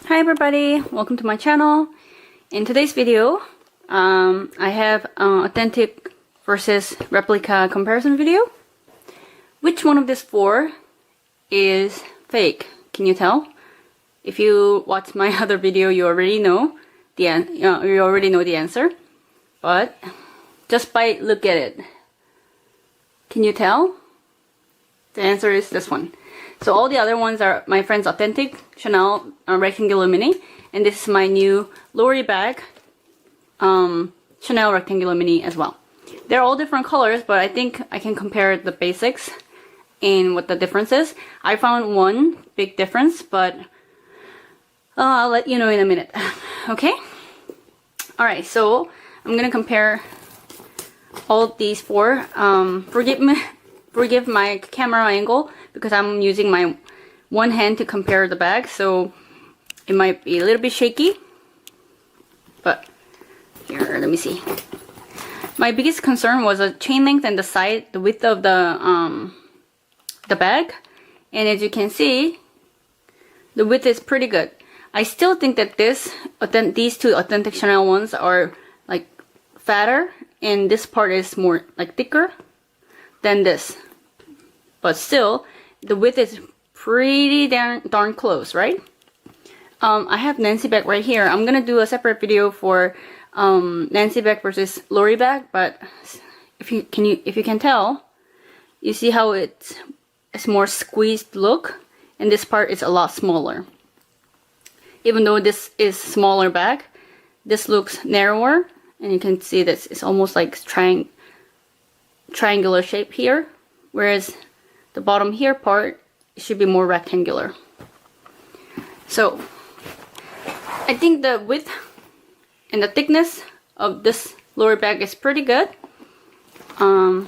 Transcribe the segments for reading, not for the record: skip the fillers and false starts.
Hi everybody, welcome to my channel. In today's video, I have authentic versus replica comparison video. Which one of these four is fake? Can you tell? If you watch my other video, you already know the answer. But just by look at it, can you tell? The answer is this one. So all the other ones are my friend's authentic Chanel rectangular mini, and this is my new Lori bag Chanel rectangular mini as well. They're all different colors, but I think I can compare the basics and what the difference is. I found one big difference, but I'll let you know in a minute. Okay? Alright, so I'm gonna compare all these four. Forgive my camera angle because I'm using my one hand to compare the bag, so it might be a little bit shaky. But here, let me see. My biggest concern was the chain length and the width of the bag. And as you can see, the width is pretty good. I still think that these two authentic Chanel ones are like fatter, and this part is more like thicker than this. But still, the width is pretty darn close, right? I have Nancy bag right here. I'm gonna do a separate video for Nancy bag versus Lori bag, but if you can tell, you see how it's more squeezed look, and this part is a lot smaller. Even though this is smaller bag, this looks narrower, and you can see that it's almost like triangular shape here, whereas the bottom here part should be more rectangular. So I think the width and the thickness of this lower bag is pretty good. The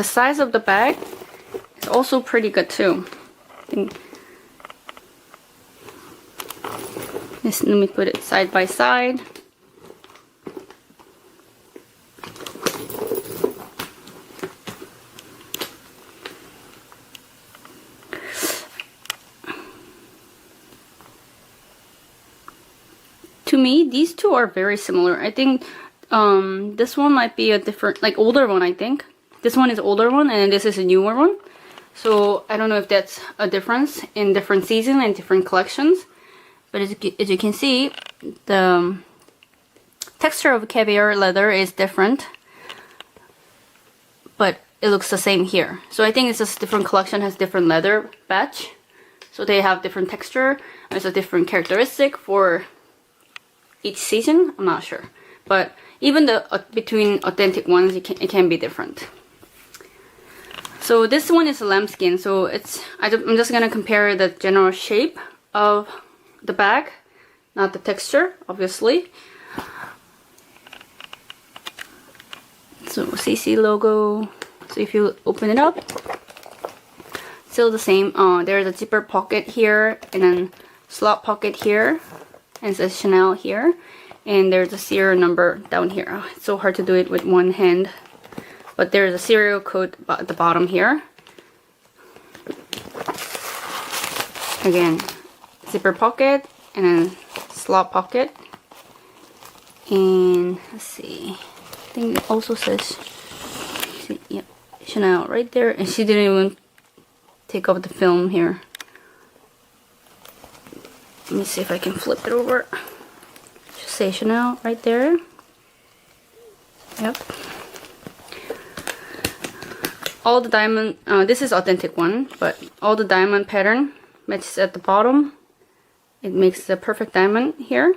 size of the bag is also pretty good too. Let me put it side by side. To me, these two are very similar. I think this one might be a different, like older one, I think. This one is older one and this is a newer one. So I don't know if that's a difference in different season and different collections. But as you can see, the texture of caviar leather is different. But it looks the same here. So I think it's just different collection has different leather batch. So they have different texture. There's a different characteristic for each season. I'm not sure, but even between authentic ones, it can be different. So this one is a lambskin, so I'm just gonna compare the general shape of the bag, not the texture, obviously. So CC logo. So if you open it up, still the same. There's a zipper pocket here, and then slot pocket here. And it says Chanel here, and there's a serial number down here. Oh, it's so hard to do it with one hand, but there's a serial code at the bottom here. Again, zipper pocket and then slot pocket, and let's see, I think it also says, yep, Chanel right there, and she didn't even take off the film here. Let me see if I can flip it over. Just say Chanel right there. Yep. All the diamond, this is authentic one, but all the diamond pattern matches at the bottom. It makes the perfect diamond here.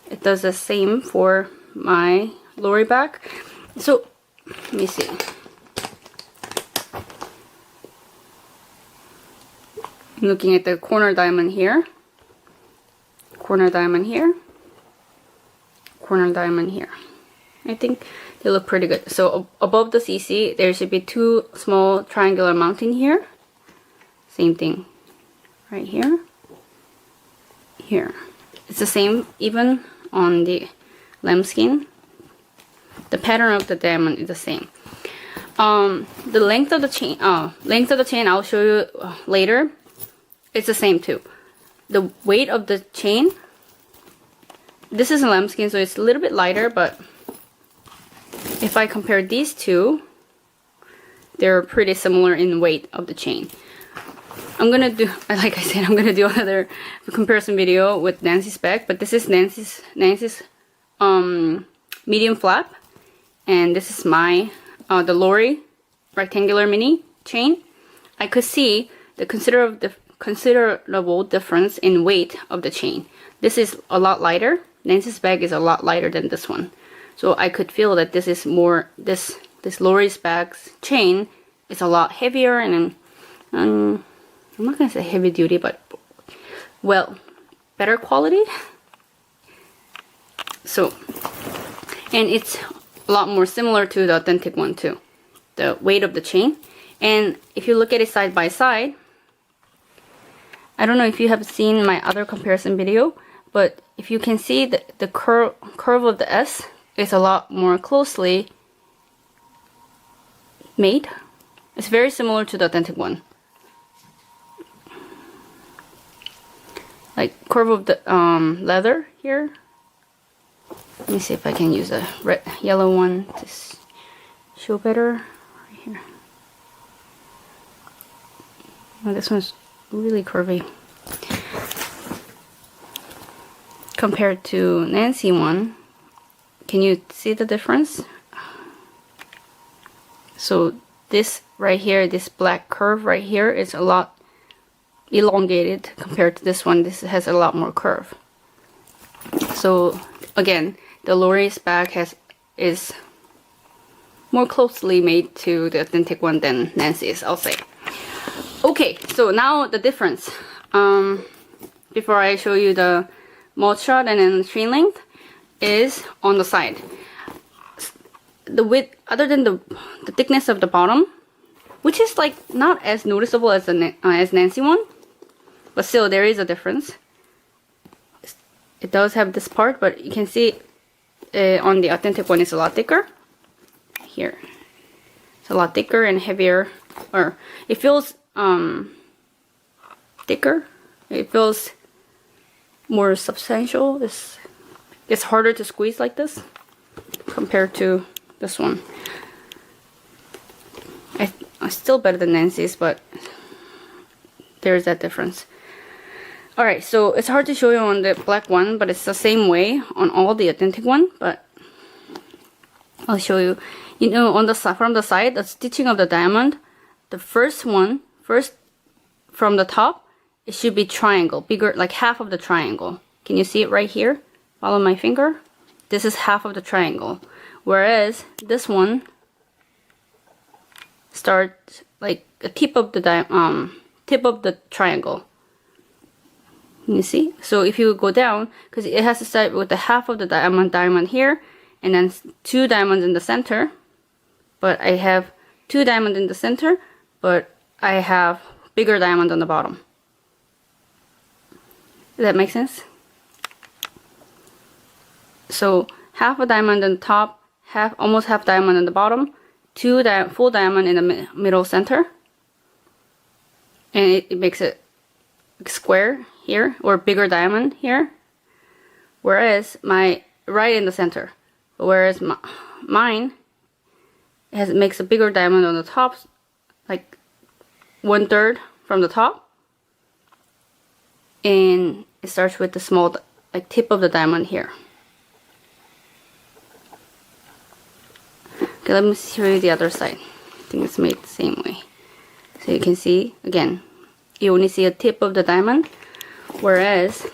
It does the same for my Lori bag. So, let me see. I'm looking at the corner diamond here. Corner diamond here, corner diamond here. I think they look pretty good. So above the CC, there should be two small triangular mounting here. Same thing right here. Here. It's the same even on the lambskin. The pattern of the diamond is the same. The length of the chain, I'll show you later. It's the same too. the weight of the chain, this is lambskin, so it's a little bit lighter, but if I compare these two, they're pretty similar in weight of the chain. I'm gonna do, like I said, I'm gonna do another comparison video with Nancy's bag, but this is Nancy's medium flap, and this is my the Lori rectangular mini chain. I could see the considerable difference in weight of the chain. This is a lot lighter. Nancy's bag is a lot lighter than this one, so I could feel that this is more this Lori's bag's chain is a lot heavier, and I'm not gonna say heavy duty, but well, better quality. So, and it's a lot more similar to the authentic one too, the weight of the chain. And if you look at it side by side, I don't know if you have seen my other comparison video, but if you can see the curve of the S is a lot more closely made. It's very similar to the authentic one. Like curve of the leather here. Let me see if I can use a yellow one to show better. Right here. Oh, this one's really curvy. Compared to Nancy one, can you see the difference? So this right here, this black curve right here is a lot elongated compared to this one. This has a lot more curve. So again, the Lori's bag is more closely made to the authentic one than Nancy's, I'll say. Okay, so now the difference. Before I show you the mold shot and then the chain length, is on the side. The width, other than the thickness of the bottom, which is like not as noticeable as the as Nancy one, but still there is a difference. It does have this part, but you can see on the authentic one it's a lot thicker. Here, it's a lot thicker and heavier, or it feels thicker. It feels more substantial. It's harder to squeeze like this compared to this one. I'm still better than Nancy's, but there's that difference. Alright, so it's hard to show you on the black one, but it's the same way on all the authentic one, but I'll show you. You know, on the from the side, the stitching of the diamond, the first from the top, it should be triangle, bigger, like half of the triangle. Can you see it right here? Follow my finger. This is half of the triangle, whereas this one starts like a tip of the triangle. You see? So if you go down, because it has to start with the half of the diamond here, and then 2 diamonds in the center. But I have 2 diamonds in the center, but I have bigger diamond on the bottom. Does that make sense? So half a diamond on the top, almost half diamond on the bottom, full diamond in the middle center, and it makes it square here, or bigger diamond here, whereas right in the center, whereas mine makes a bigger diamond on the top, like 1/3 from the top, and it starts with the small like tip of the diamond here. Okay, let me show you the other side. I think it's made the same way. So you can see, again, you only see a tip of the diamond, whereas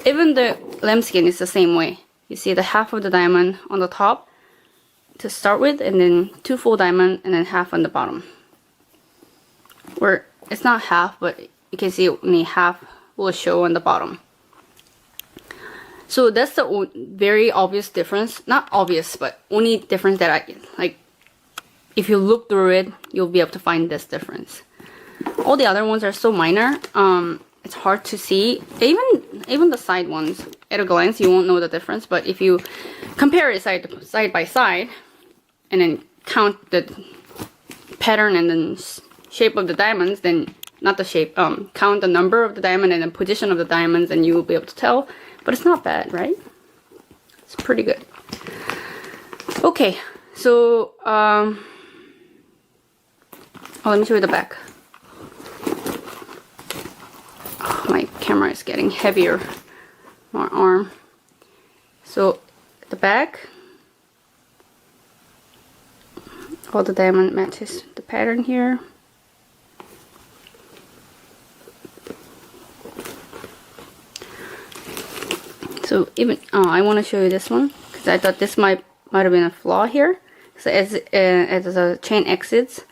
even the lambskin is the same way. You see the half of the diamond on the top to start with, and then 2 full diamond, and then half on the bottom. Where it's not half, but you can see only half will show on the bottom. So that's the very obvious difference. Not obvious, but only difference that I like. If you look through it, you'll be able to find this difference. All the other ones are so minor. It's hard to see. Even the side ones, at a glance, you won't know the difference. But if you compare it side by side, and then count the pattern and then shape of the diamonds, then not the shape, count the number of the diamond and the position of the diamonds, and you will be able to tell. But it's not bad, right? It's pretty good. Okay, so let me show you the back. Oh, my camera is getting heavier. My arm. So the back, all the diamond matches the pattern here. So even I want to show you this one because I thought this might have been a flaw here. So as the chain exits,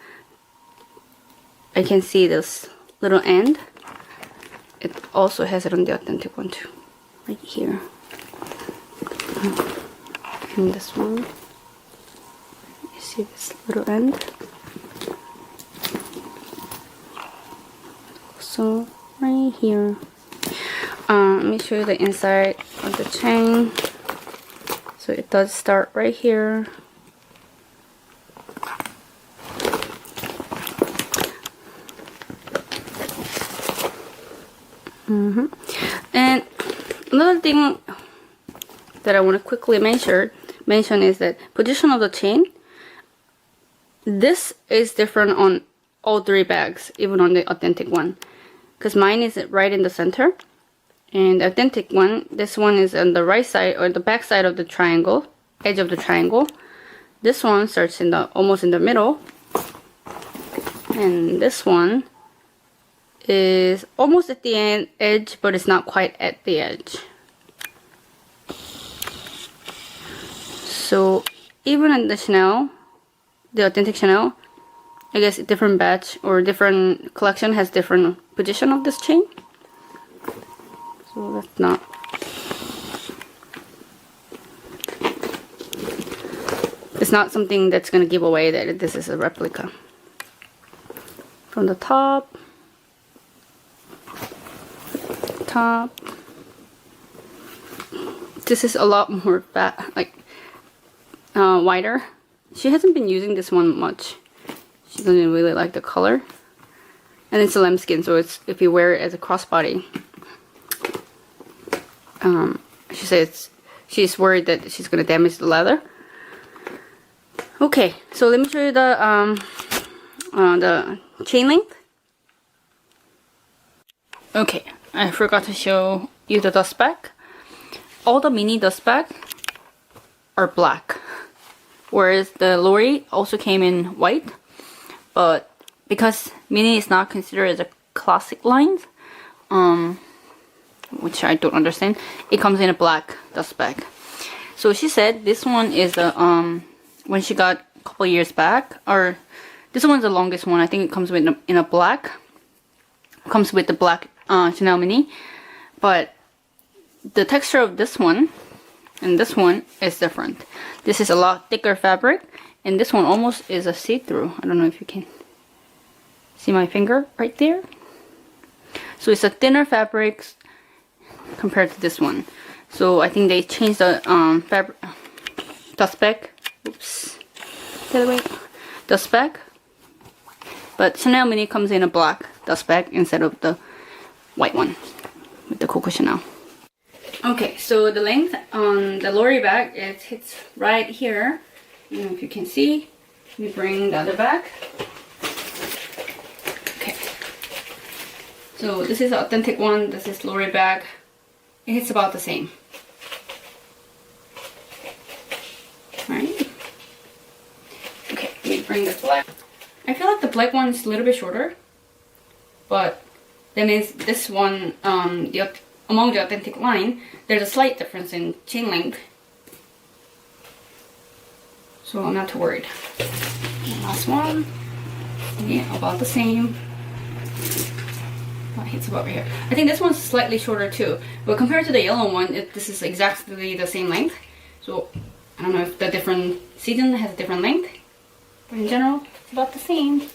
I can see this little end. It also has it on the authentic one too, right here. And this one, you see this little end. Also right here. Let me show you the inside of the chain. So it does start right here. And another thing that I want to quickly mention is that position of the chain. This is different on all three bags, even on the authentic one, because mine is right in the center, and the authentic one, this one is on the right side or the back side of the triangle, edge of the triangle. This one starts in the almost in the middle, and this one is almost at the edge, but it's not quite at the edge. So even in the Chanel, the authentic Chanel, I guess a different batch or different collection has different position of this chain. So that's not. It's not something that's gonna give away that this is a replica. From the top. This is a lot more fat, like wider. She hasn't been using this one much. She doesn't really like the color, and it's a lambskin, so it's if you wear it as a crossbody. She says she's worried that she's gonna damage the leather. Okay, so let me show you the chain length. Okay, I forgot to show you the dust bag. All the mini dust bag are black, whereas the Lori also came in white. But because mini is not considered as a classic line, which I don't understand, it comes in a black dust bag. So she said this one is a when she got a couple years back, or this one's the longest one. I think it comes with in a black. Comes with the black Chanel mini, but the texture of this one and this one is different. This is a lot thicker fabric, and this one almost is a see-through. I don't know if you can see my finger right there. So it's a thinner fabric compared to this one. So I think they changed the fabric dust bag. Oops, the other way. Dust bag. But Chanel mini comes in a black dust bag instead of the white one with the Coco Chanel. Okay, so the length on the Lori bag, it hits right here. I don't know if you can see. Let me bring the other bag. Okay. So this is the authentic one. This is Lori bag. It hits about the same. Right? Okay, let me bring the black. I feel like the black one is a little bit shorter, but that means this one, among the authentic line, there's a slight difference in chain length. So I'm not too worried. And last one, yeah, about the same. Oh, it's about right here. I think this one's slightly shorter too, but compared to the yellow one, this is exactly the same length. So I don't know if the different season has a different length, but in general, it's about the same.